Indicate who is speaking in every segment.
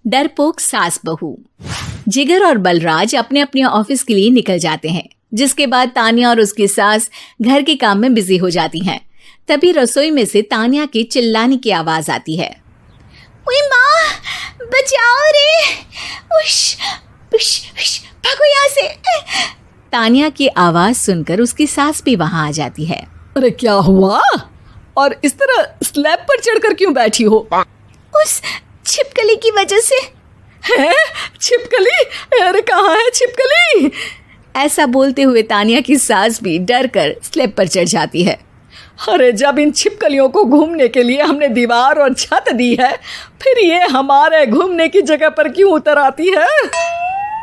Speaker 1: डरपोक सास बहू। जिगर और बलराज अपने अपने ऑफिस के लिए निकल जाते हैं, जिसके बाद तानिया और उसकी सास घर के काम में बिजी हो जाती हैं। तभी रसोई में से तानिया के चिल्लाने की आवाज आती है। ओए माँ, बचाओ रे, उश, उश, उश, भागो यहाँ से। तानिया की आवाज सुनकर उसकी सास भी वहां आ जाती है।
Speaker 2: अरे क्या हुआ? और इस तरह स्लैब पर चढ़कर क्यों बैठी हो?
Speaker 1: उस छिपकली की वजह से।
Speaker 2: है? छिपकली? अरे कहाँ है छिपकली?
Speaker 1: ऐसा बोलते हुए तानिया की सास भी डर कर स्लैब पर चढ़ जाती है।
Speaker 2: अरे जब इन छिपकलियों को घूमने के लिए हमने दीवार और छत दी है, फिर ये हमारे घूमने की जगह पर क्यों उतर आती है?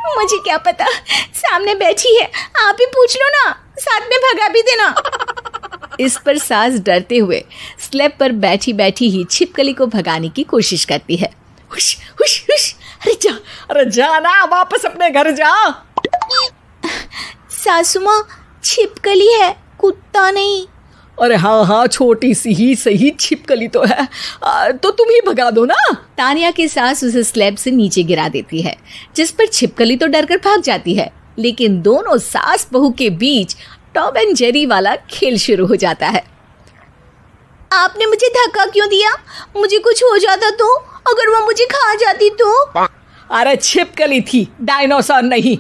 Speaker 1: मुझे क्या पता, सामने बैठी है, आप ही पूछ लो ना, साथ में भगा भी देना। इस पर सास डरते हुए स्लैब पर बैठी बैठी ही छिपकली को भगाने की कोशिश करती है।
Speaker 2: हुश, हुश, हुश, अरे जा ना, वापस अपने घर जा।
Speaker 1: सासू माँ, छिपकली है, कुत्ता नहीं।
Speaker 2: अरे हाँ, छोटी सी ही सही छिपकली तो है, तो तुम ही भगा दो ना।
Speaker 1: तानिया की सास उसे स्लैब से नीचे गिरा देती है, जिस पर छिपकली तो डरकर भाग जाती है, लेकिन दोनों सास बहू के बीच टॉम एंड जेरी वाला खेल शुरू हो जाता है। आपने मुझे धक्का क्यों दिया? मुझे कुछ हो जाता तो? अगर वो मुझे खा जाती तो?
Speaker 2: अरे छिपकली थी, डायनासोर नहीं।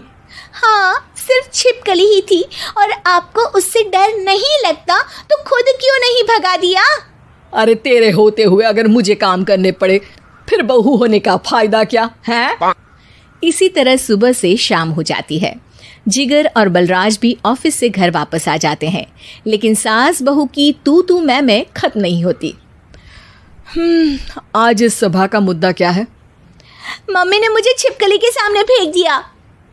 Speaker 1: हाँ, सिर्फ छिपकली ही थी, और आपको उससे डर नहीं लगता तो खुद क्यों नहीं भगा दिया?
Speaker 2: अरे तेरे होते हुए अगर मुझे काम करने पड़े, फिर बहू होने का फायदा क्या है?
Speaker 1: इसी तरह सुबह से शाम हो जाती है। जिगर और बलराज भी ऑफिस से घर वापस आ जाते हैं, लेकिन सास बहू की तू मैं खत्म नहीं होती।
Speaker 2: आज इस सभा का मुद्दा क्या है?
Speaker 1: मम्मी ने मुझे छिपकली के सामने फेंक दिया।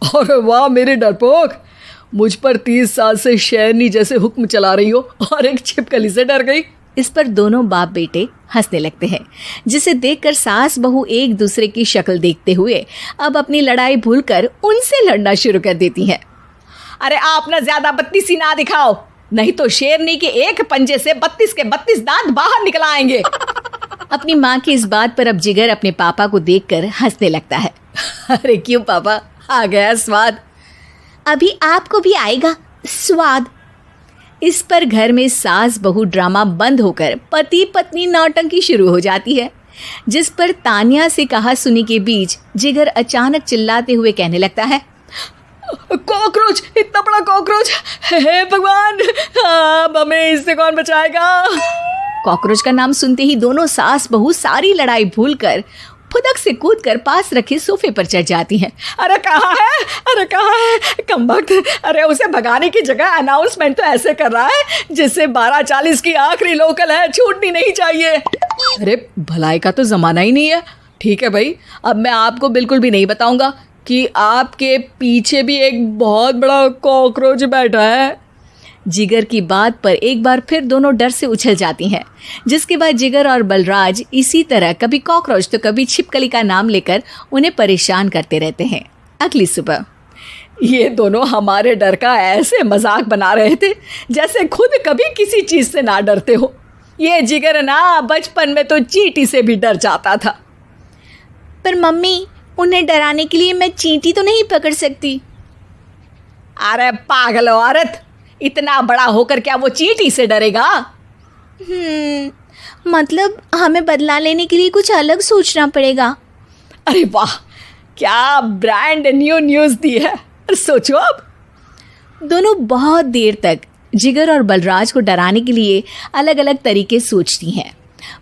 Speaker 2: अरे वाह मेरे डरपोक, मुझ पर 30 साल से शेरनी जैसे हुक्म चला रही हो और एक छिपकली से डर गई।
Speaker 1: इस पर दोनों बाप बेटे हंसने लगते हैं, जिसे देखकर सास बहू एक दूसरे की शक्ल देखते हुए अब अपनी लड़ाई भूलकर उनसे लड़ना शुरू कर देती हैं।
Speaker 2: अरे आप ना ज्यादा बत्तीसी ना दिखाओ, नहीं तो शेरनी के एक पंजे से 32 के 32 दांत बाहर निकल आएंगे।
Speaker 1: अपनी माँ की इस बात पर अब जिगर अपने पापा को देखकर हंसने लगता है।
Speaker 2: अरे क्यों पापा, आ गया स्वाद?
Speaker 1: अभी आपको भी आएगा स्वाद। इस पर घर में सास बहू ड्रामा बंद होकर पति पत्नी नौटंकी शुरू हो जाती है, जिस पर तानिया से कहा सुनी के बीच जिगर अचानक चिल्लाते हुए कहने लगता है।
Speaker 2: कॉकरोच, इतना बड़ा कॉकरोच, हे भगवान, अब हमें इससे कौन बचाएगा?
Speaker 1: कॉकरोच का नाम सुनते ही दोनों सास बहू सारी लड़ाई भूलकर फुदक से कूदकर पास रखे सोफे पर चढ़ जाती हैं।
Speaker 2: अरे कहाँ है, अरे कहाँ है कमबख्त? अरे उसे भगाने की जगह अनाउंसमेंट तो ऐसे कर रहा है जिससे 12:40 की आखिरी लोकल है, छूटनी नहीं चाहिए। अरे भलाई का तो ज़माना ही नहीं है। ठीक है भाई, अब मैं आपको बिल्कुल भी नहीं बताऊंगा कि आपके पीछे भी एक बहुत बड़ा कॉकरोच बैठा है।
Speaker 1: जिगर की बात पर एक बार फिर दोनों डर से उछल जाती हैं, जिसके बाद जिगर और बलराज इसी तरह कभी कॉकरोच तो कभी छिपकली का नाम लेकर उन्हें परेशान करते रहते हैं। अगली सुबह
Speaker 2: ये दोनों हमारे डर का ऐसे मजाक बना रहे थे जैसे खुद कभी किसी चीज़ से ना डरते हो। ये जिगर ना बचपन में तो चींटी से भी डर जाता था।
Speaker 1: पर मम्मी, उन्हें डराने के लिए मैं चींटी तो नहीं पकड़ सकती।
Speaker 2: अरे पागल औरत, इतना बड़ा होकर क्या वो चींटी से डरेगा?
Speaker 1: मतलब हमें बदला लेने के लिए कुछ अलग सोचना पड़ेगा।
Speaker 2: अरे वाह, क्या ब्रांड न्यू न्यूज़ दी है। सोचो अब।
Speaker 1: दोनों बहुत देर तक जिगर और बलराज को डराने के लिए अलग अलग तरीके सोचती हैं,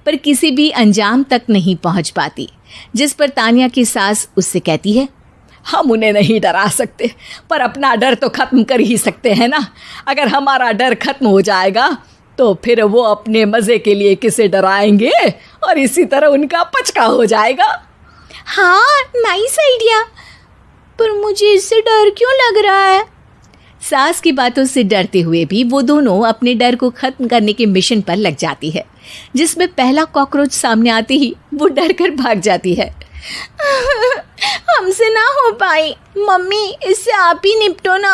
Speaker 1: पर किसी भी अंजाम तक नहीं पहुंच पाती, जिस पर तानिया की सास उससे कहती है।
Speaker 2: हम उन्हें नहीं डरा सकते, पर अपना डर तो ख़त्म कर ही सकते हैं ना। अगर हमारा डर ख़त्म हो जाएगा तो फिर वो अपने मज़े के लिए किसे डराएंगे और इसी तरह उनका पचका हो जाएगा।
Speaker 1: हाँ, नाइस आइडिया, पर मुझे इससे डर क्यों लग रहा है? सास की बातों से डरते हुए भी वो दोनों अपने डर को ख़त्म करने के मिशन पर लग जाती है, जिसमें पहला कॉकरोच सामने आते ही वो डर कर भाग जाती है। हमसे ना हो पाई मम्मी, इससे आप ही निपटो ना।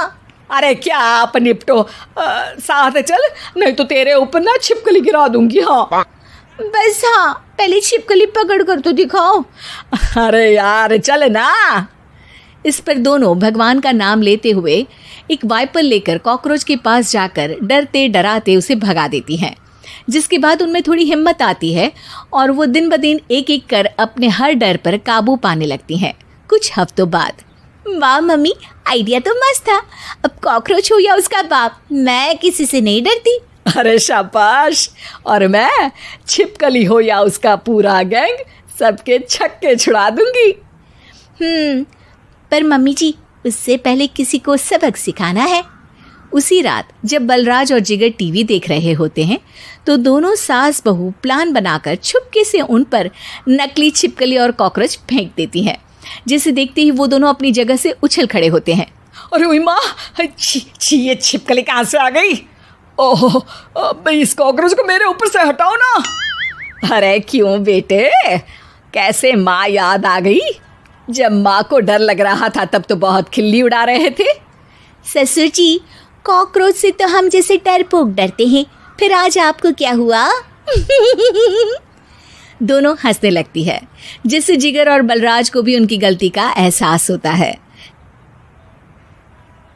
Speaker 2: अरे क्या आप निपटो, साथ चल, नहीं तो तेरे ऊपर ना छिपकली गिरा दूंगी। हाँ
Speaker 1: बस हाँ, पहले छिपकली पकड़ कर तो दिखाओ।
Speaker 2: अरे यार चल ना।
Speaker 1: इस पर दोनों भगवान का नाम लेते हुए एक वाइपर लेकर कॉकरोच के पास जाकर डरते डराते उसे भगा देती हैं, जिसके बाद उनमें थोड़ी हिम्मत आती है और वो दिन ब दिन एक एक कर अपने हर डर पर काबू पाने लगती हैं। कुछ हफ्तों बाद, वाह मम्मी, आइडिया तो मस्त था। अब कॉकरोच हो या उसका बाप, मैं किसी से नहीं डरती।
Speaker 2: अरे शाबाश। और मैं छिपकली हो या उसका पूरा गैंग, सबके छक्के छुड़ा दूंगी।
Speaker 1: पर मम्मी जी, उससे पहले किसी को सबक सिखाना है। उसी रात जब बलराज और जिगर टीवी देख रहे होते हैं तो दोनों सास बहू प्लान बनाकर छुपके से उन पर नकली छिपकली और कॉकरोच फेंक देती हैं, जिसे देखते ही वो दोनों अपनी जगह से उछल खड़े होते हैं।
Speaker 2: अरे ओई माँ, छी ये छिपकली कहाँ से आ गई? ओह, अब इस कॉकरोच को मेरे ऊपर से हटाओ ना। अरे क्यों बेटे, कैसे माँ याद आ गई? जब माँ को डर लग रहा था तब तो बहुत खिल्ली उड़ा रहे थे।
Speaker 1: ससुर जी, कॉकरोच से तो हम जैसे डरपोक डरते हैं, फिर आज आपको क्या हुआ? दोनों हंसने लगती है, जिससे जिगर और बलराज को भी उनकी गलती का एहसास होता है।